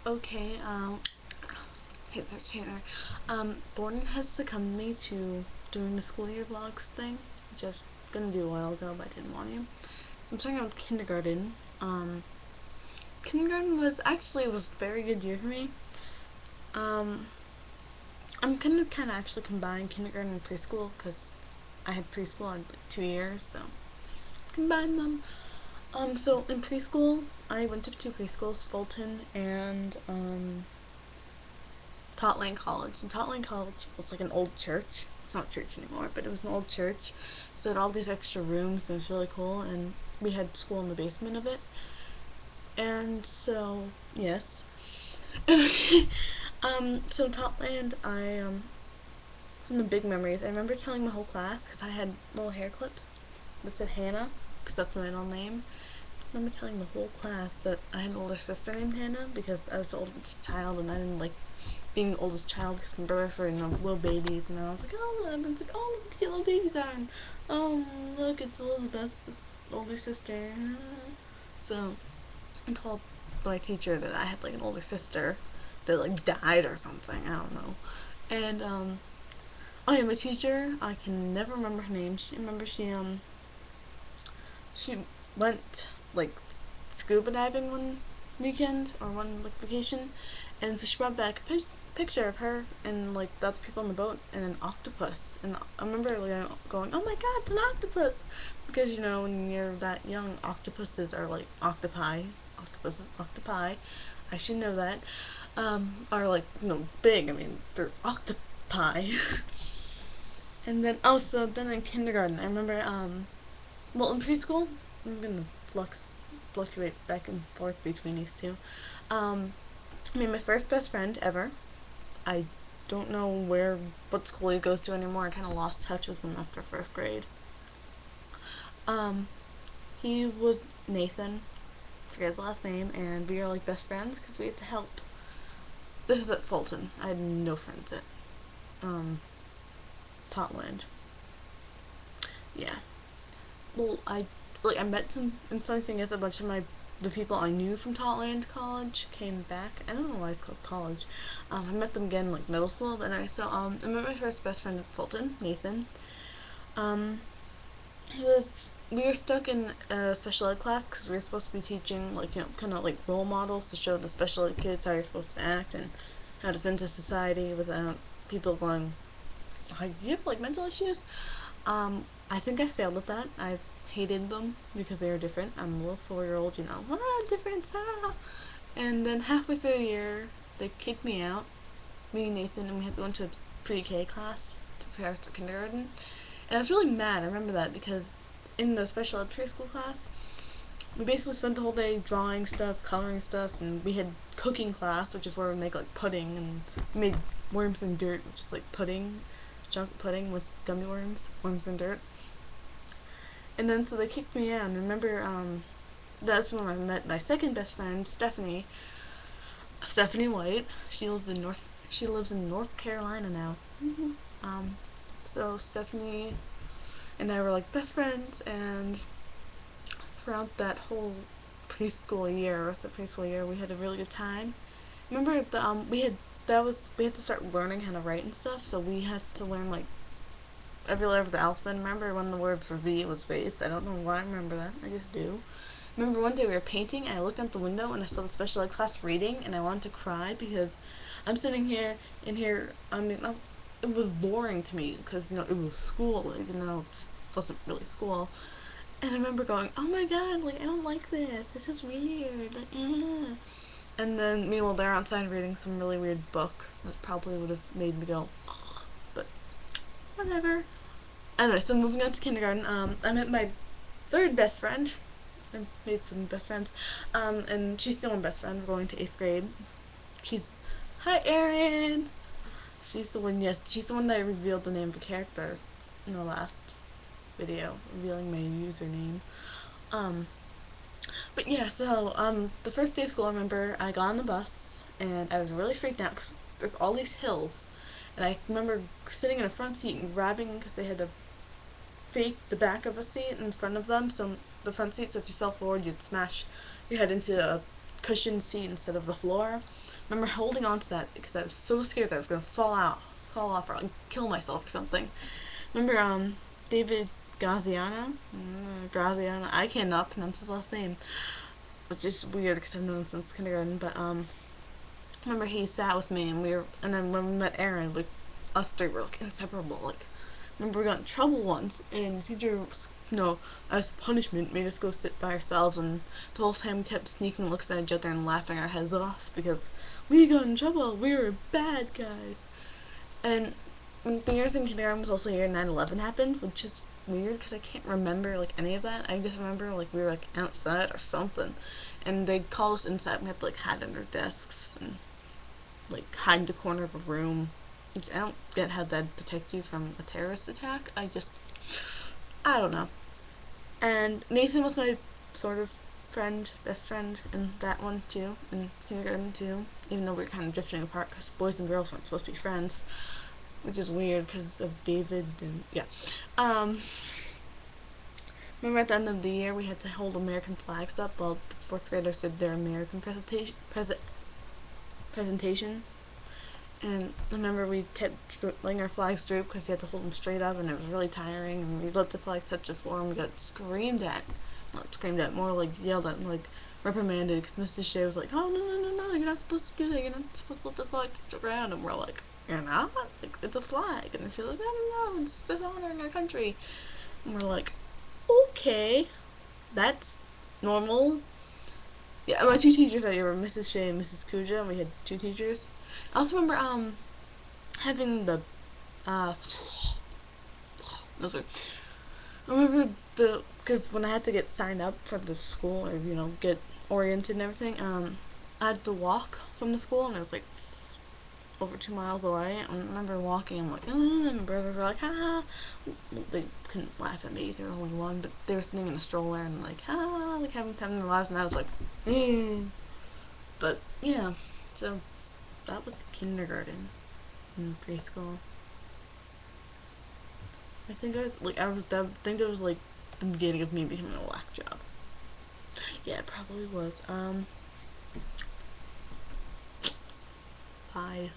Okay, hey, this Tanner. Borden has succumbed me to doing the school year vlogs thing, which I was gonna do a while ago, but I didn't want to. So I'm starting out with kindergarten. Kindergarten was a very good year for me. Um, I'm gonna kind of actually combine kindergarten and preschool because I had preschool in like 2 years, so combine them. So in preschool, I went to two preschools, Fulton and Tot Lane College. And Tot Lane College was like an old church. It's not a church anymore, but it was an old church. So it had all these extra rooms, and it was really cool. And we had school in the basement of it. And so, yes. So Tot Land, some of the big memories. I remember telling my whole class, because I had little hair clips that said Hannah, because that's my middle name. I remember telling the whole class that I had an older sister named Hannah because I was the oldest child and I didn't like being the oldest child because my brothers were, little babies, and I was like, oh, and it's like, oh, look how cute little babies are, and oh, look, it's Elizabeth, the older sister. So I told my teacher that I had like an older sister that like died or something. I don't know. And oh yeah, my teacher, I can never remember her name. She went like scuba diving one weekend or one like vacation, and so she brought back a picture of her and like the other people on the boat and an octopus. And I remember like, going, "Oh my God, it's an octopus!" Because when you're that young, octopuses are like octopi. Octopuses, octopi. I should know that. Are like big. I mean, they're octopi. And then also then in kindergarten, I remember well, in preschool, I'm gonna fluctuate back and forth between these two. I mean, my first best friend ever. I don't know what school he goes to anymore. I kind of lost touch with him after first grade. Um, he was Nathan. I forget his last name, and we are like best friends because we had to help. This is at Fulton. I had no friends at um, Totland. Yeah. Well, I met some, and the funny thing is, a bunch of the people I knew from Totland College came back. I don't know why it's called college. I met them again like middle school, but anyway, so I met my first best friend at Fulton, Nathan. Um, we were stuck in a special ed class because we were supposed to be teaching like kind of like role models to show the special ed kids how you're supposed to act and how to fit into society without people going, "Do you have like mental issues?" I think I failed at that. I hated them because they were different. I'm a little 4-year-old, difference, ah. And then halfway through the year, they kicked me out, me and Nathan, and we had to go into a pre-K class to prepare us for kindergarten. And I was really mad, I remember that, because in the special ed preschool class, we basically spent the whole day drawing stuff, coloring stuff, and we had cooking class, which is where we make like pudding, and we made worms and dirt, which is like pudding, chocolate pudding with gummy worms and dirt. And then so they kicked me out. And I remember that's when I met my second best friend, Stephanie White. She lives in North Carolina now. Mm-hmm. Um, so Stephanie and I were like best friends, and throughout that whole rest of preschool year, we had a really good time. Remember we had to start learning how to write and stuff, so we had to learn like every letter of the alphabet. Remember when the words for V was vase? I don't know why I remember that. I just do. Remember one day we were painting and I looked out the window and I saw the special ed class reading and I wanted to cry because I'm sitting here and here. I mean, it was boring to me because it was school even though it wasn't really school. And I remember going, "Oh my God, like I don't like this. This is weird." Like, eh. And then meanwhile they're outside reading some really weird book that probably would have made me go, but whatever. Anyway, so moving on to kindergarten, I met my third best friend. I made some best friends, and she's still my best friend. We're going to 8th grade. She's, hi Erin. She's the one. Yes, she's the one that I revealed the name of the character in the last video, revealing my username. Um, but yeah, so the first day of school, I remember I got on the bus and I was really freaked out because there's all these hills, and I remember sitting in a front seat and grabbing because they had to fake the back of a seat in front of them, so the front seat, so if you fell forward, you'd smash your head into a cushioned seat instead of the floor. I remember holding on to that because I was so scared that I was gonna fall off, or like kill myself or something. Remember David Graziano. I cannot pronounce his last name, which is weird because I've known him since kindergarten. But remember he sat with me, and then when we met Aaron, like us three were like inseparable. Like, remember we got in trouble once, and the teacher, as punishment, made us go sit by ourselves, and the whole time we kept sneaking looks at each other and laughing our heads off because we got in trouble. We were bad guys. And the years in kindergarten was also the year 9/11 happened, which is weird because I can't remember like any of that. I just remember like we were like outside or something, and they called us inside. And we had to like hide under desks and like hide in the corner of a room. Which I don't get how that'd protect you from a terrorist attack. I don't know. And Nathan was my sort of best friend in that one too, in kindergarten too. Even though we were kind of drifting apart because boys and girls weren't supposed to be friends, which is weird because of David and yeah. Um, Remember at the end of the year we had to hold American flags up while the fourth graders did their American presentation. And I remember we kept letting our flags droop because you had to hold them straight up, and it was really tiring. And we let the flags touch the floor, and we got screamed at. Not screamed at, more like yelled at and like reprimanded because Mrs. Shea was like, "Oh no, you're not supposed to do that. You're not supposed to let the flag touch the ground." And we're like, "You're not? Like, it's a flag." And she's like, "No, it's dishonoring our country." And we're like, "Okay, that's normal." Yeah, my two teachers that year were Mrs. Shea and Mrs. Kuja, and we had two teachers. I also remember having the uh no sorry. I remember because when I had to get signed up for the school, or get oriented and everything, I had to walk from the school, and it was like over 2 miles away. I remember walking, I'm like, and my brothers were like, ah. Well, they couldn't laugh at me, they were only one, but they were sitting in a stroller and like, ah, like having time in their lives, and I was like, eh. But yeah, so that was kindergarten and preschool. I think it was like the beginning of me becoming a whack job. Yeah, it probably was. Bye.